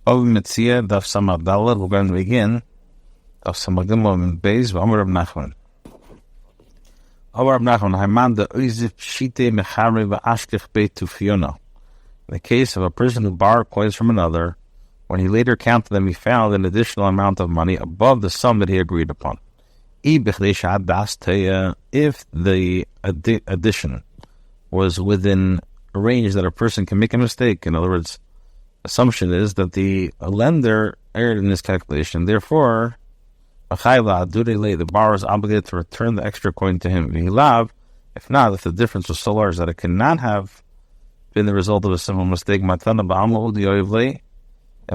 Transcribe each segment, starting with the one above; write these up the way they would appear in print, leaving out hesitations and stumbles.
Bava Metziah Daf. We're going to begin of Samagim Beis V'Amar Rab Nachman. Rab Nachman, Haiman de Oizif Shite Mechari V'Ashkech Beit Tufiona. In the case of a person who borrowed coins from another, when he later counted them, he found an additional amount of money above the sum that he agreed upon. If the addition was within a range that a person can make a mistake, in other words, assumption is that the lender erred in his calculation. Therefore, the borrower is obligated to return the extra coin to him. If not, if the difference was so large that it cannot have been the result of a simple mistake, it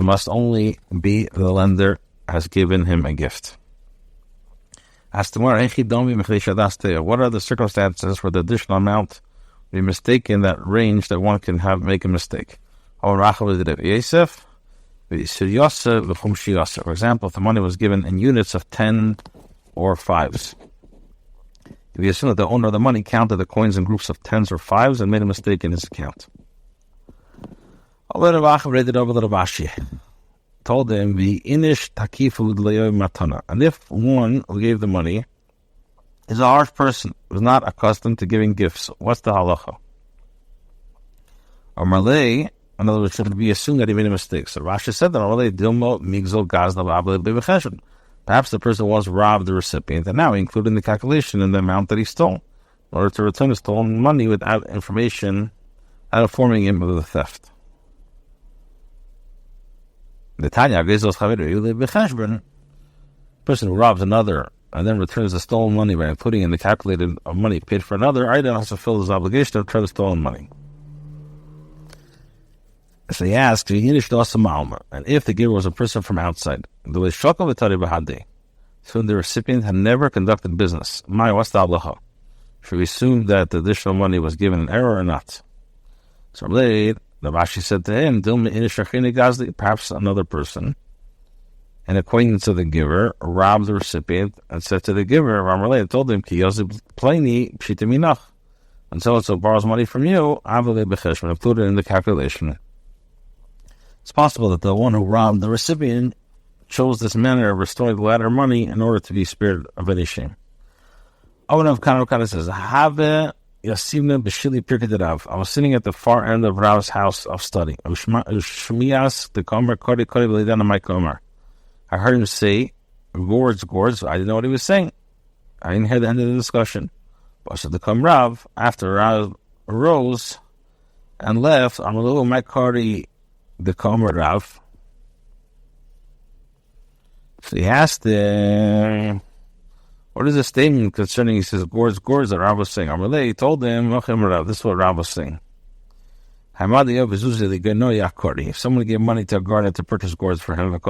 must only be the lender has given him a gift. What are the circumstances where the additional amount be mistaken that range that one can make a mistake? For example, if the money was given in units of 10 or 5s. If you assume that the owner of the money counted the coins in groups of 10s or 5s and made a mistake in his account. Told him, and if one who gave the money is a harsh person, who is not accustomed to giving gifts, what's the halacha? Or Malay, in other words, should it be assumed that he made a mistake? So Rashi said that perhaps the person was robbed the recipient, and now he included in the calculation in the amount that he stole, in order to return the stolen money without information, without informing him of the theft. The person who robs another and then returns the stolen money by putting in the calculated money paid for another, I don't have to fulfill his obligation to return the stolen money. So he asked, and if the giver was a person from outside, so the recipient had never conducted business, what's the halacha? Should we assume that the additional money was given in error or not? So the Rashi said to him, perhaps another person, an acquaintance of the giver, robbed the recipient and said to the giver, told him, and so borrows money from you, included in the calculation. It's possible that the one who robbed the recipient chose this manner of restoring the latter money in order to be spared of any shame. Owen Kana says, I was sitting at the far end of Rav's house of study. I heard him say, gourds. I didn't know what he was saying. I didn't hear the end of the discussion. But the come Rav, after Rav arose and left, I'm a little the Kamer Rav. So he asked him, what is the statement concerning, he says, gourds that Rav was saying? He told him, this is what Rav was saying. If someone gave money to a gardener to purchase gourds for him, and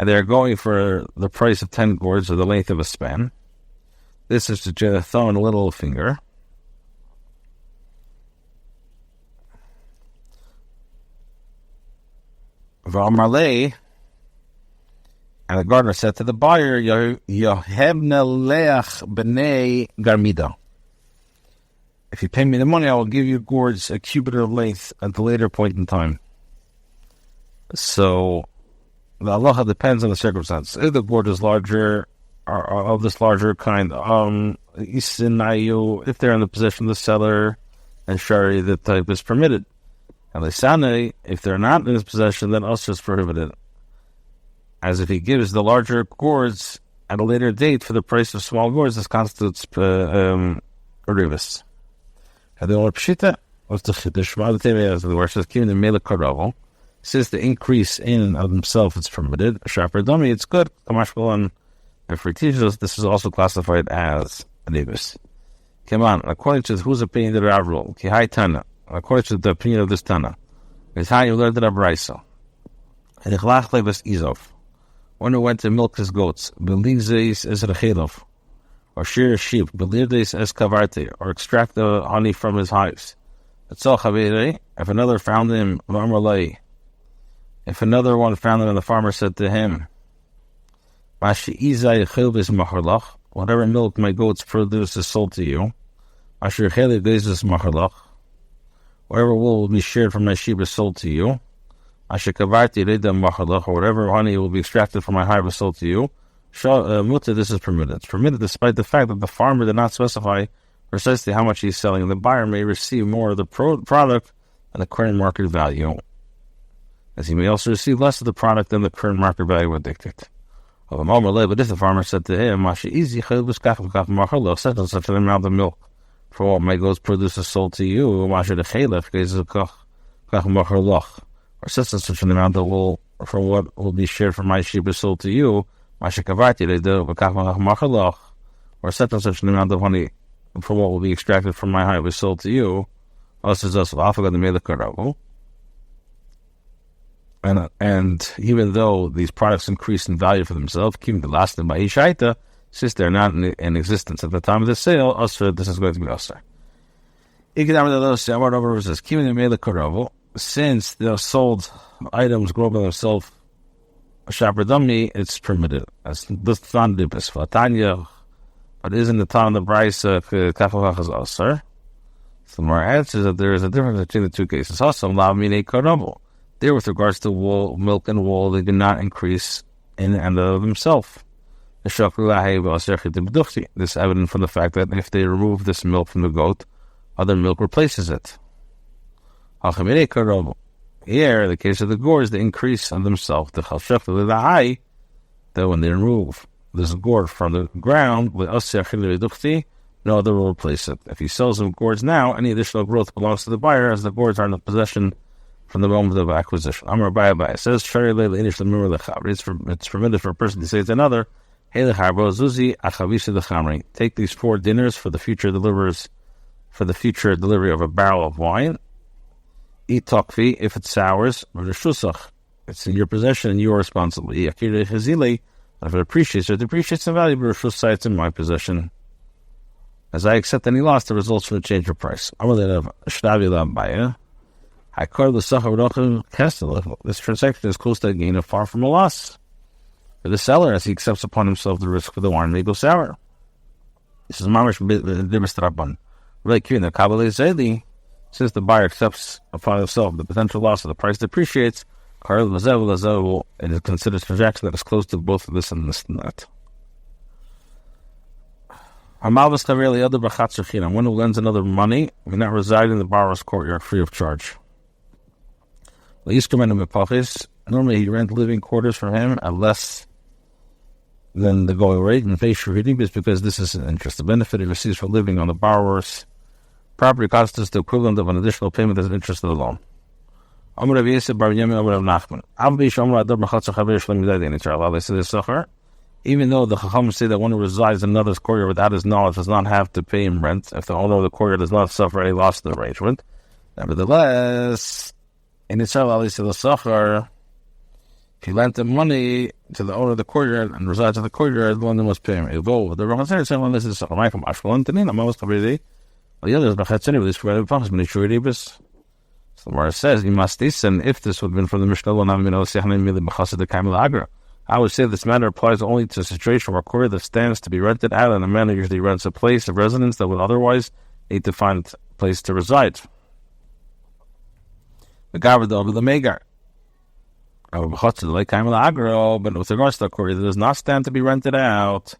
they're going for the price of 10 gourds or the length of a span, this is the thumb and a little finger. And the gardener said to the buyer, if you pay me the money, I will give you gourds a cubit of length at the later point in time. So the halacha depends on the circumstance. If the gourd is larger, or of this larger kind, if they're in the possession of the seller, and shari, the type is permitted. And Lisane, if they're not in his possession, then also is prohibited. As if he gives the larger gourds at a later date for the price of small gourds, this constitutes Arivas. And the Pshita was the Chiddush, as the word says, Kim the Mele Karovo, says the increase in of himself is permitted. Sharper Dummy, it's good. Kamashbalan, if he teaches us, this is also classified as Arivas. Come on, according to whose opinion did Rav rule? Kihai Tana. According to the opinion of this Tana, is how you learned it at Braisa. And the Chlachle was Izov. One who went to milk his goats, Belizes es Rechelov, or shear a sheep, Belirdes es Kavarte, or extract the honey from his hives. That's all Chavere. If another found him, Varmalei. If another one found him, and the farmer said to him, Mashi Izai Chilvis Macharlach, whatever milk my goats produce is sold to you. Asher Chele Bezes Macharlach. Whatever wool will be shared from my sheep is sold to you. Or whatever honey will be extracted from my hive is sold to you. This is permitted. It's permitted despite the fact that the farmer did not specify precisely how much he's selling. The buyer may receive more of the product than the current market value, as he may also receive less of the product than the current market value would dictate. But if the farmer said to him, such an amount of milk for what my goats produce is sold to you, or such and such an amount that will for what will be shared from my sheep is sold to you, or such and such an amount of honey for what will be extracted from my hive is sold to you. And even though these products increase in value for themselves, since they're not in existence at the time of the sale, this is going to be usher. Since the sold items grow by themselves, it's permitted. As this non-dibis vatanya, but isn't the time of the brisa kafavach is usher? So more answers that there is a difference between the two cases. Also, there, with regards to wool, milk and wool, they do not increase in and of themselves. This is evident from the fact that if they remove this milk from the goat, other milk replaces it. Here, the case of the gourds, they increase on themselves. That when they remove this gourd from the ground, no other will replace it. If he sells them gourds now, any additional growth belongs to the buyer, as the gourds are in the possession from the moment of acquisition. Amar Baya says, it's permitted for a person to say to another, take these 4 dinners for the future delivery of a barrel of wine. Eat tokfi if it sours, it's in your possession and you are responsible. If it appreciates in value, it's in my possession. As I accept any loss, the results from the change of price. This transaction is close to a gain of far from a loss for the seller, as he accepts upon himself the risk for the wine may go sour. This is mamash b'dibistraban. Since the buyer accepts upon himself the potential loss of the price depreciates, it is considered a transaction that is close to both of this and this and that. One who lends another money may not reside in the borrower's courtyard free of charge. Normally he rent living quarters from him at less than the going rate, and because this is an interest. The benefit he receives for living on the borrower's property constitutes the equivalent of an additional payment as an interest of the loan. Even though the Chacham say that one who resides in another's courtyard without his knowledge does not have to pay him rent if the owner of the courtyard does not suffer any loss in the arrangement, nevertheless, in Israel, if he lent him money to the owner of the courtyard and resides in the courtyard, the one must pay him. The Gemara says, "You must listen." If this would have been from the Mishnah, I would say this matter applies only to a situation where a courtyard that stands to be rented out, and a man usually rents a place of residence that would otherwise need to find a place to reside. The Gavard over the Megar. But with regards to a courtyard that does not stand to be rented out,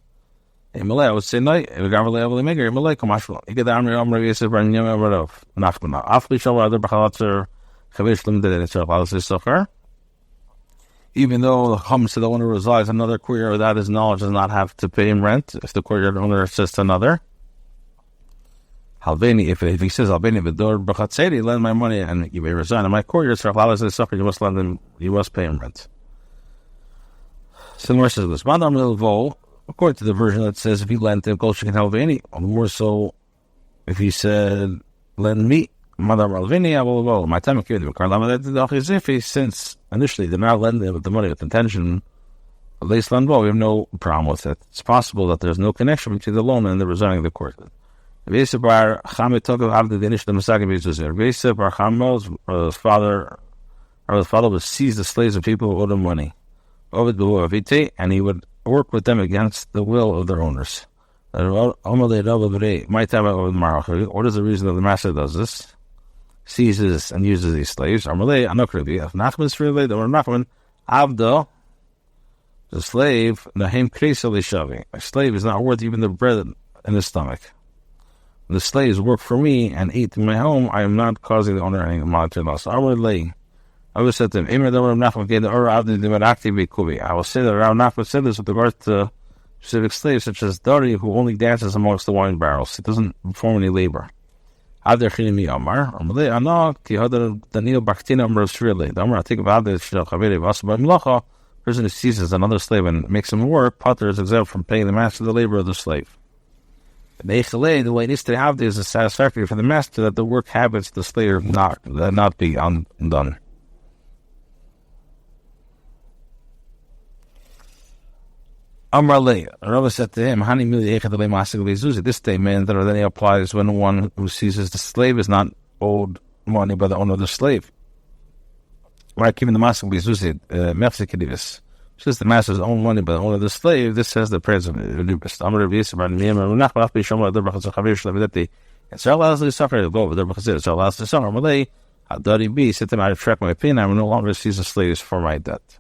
I would say no. Even though the Chum said the owner resides in another courtyard without his knowledge does not have to pay him rent if the courtyard owner assists another. If he says lend my money and you may resign in my courtyard, you must lend him, you must pay him rent. Similar says this. According to the version that says if he lent him, more so if he said lend me, my time since initially did not lend him the money with intention, at least we have no problem with it. It's possible that there's no connection between the loan and the resigning of the court. His father would seize the slaves of people who owed him money, and he would work with them against the will of their owners. What is the reason that the master does this? seizes and uses these slaves. Amalei Anokrabi. If Nachman is really, the Nachman Avda, the slave, Nahem Kresa Lishavi. A slave is not worth even the bread in his stomach. When the slaves work for me and eat in my home, I am not causing the owner any monetary loss. Amalei. I will say to him, I will say that Rav Nachman said this with regard to specific slaves, such as Dari, who only dances amongst the wine barrels. He doesn't perform any labor. I think about it, person who seizes another slave and makes him work, Potter is exempt from paying the master the labor of the slave. The way it needs to have this is satisfactory for the master that the work habits the slave not be undone. Amrale, Rabbi said to him, this statement that then applies when one who seizes the slave is not owed money by the owner of the slave. Like even the master since the master's own money by the owner of the slave, this says the praise of Nubis. And so allows the suffering to go over there, so allows the suffer. Malay, Hadari B, sit them out of track my pain, I will no longer seize the slaves for my debt.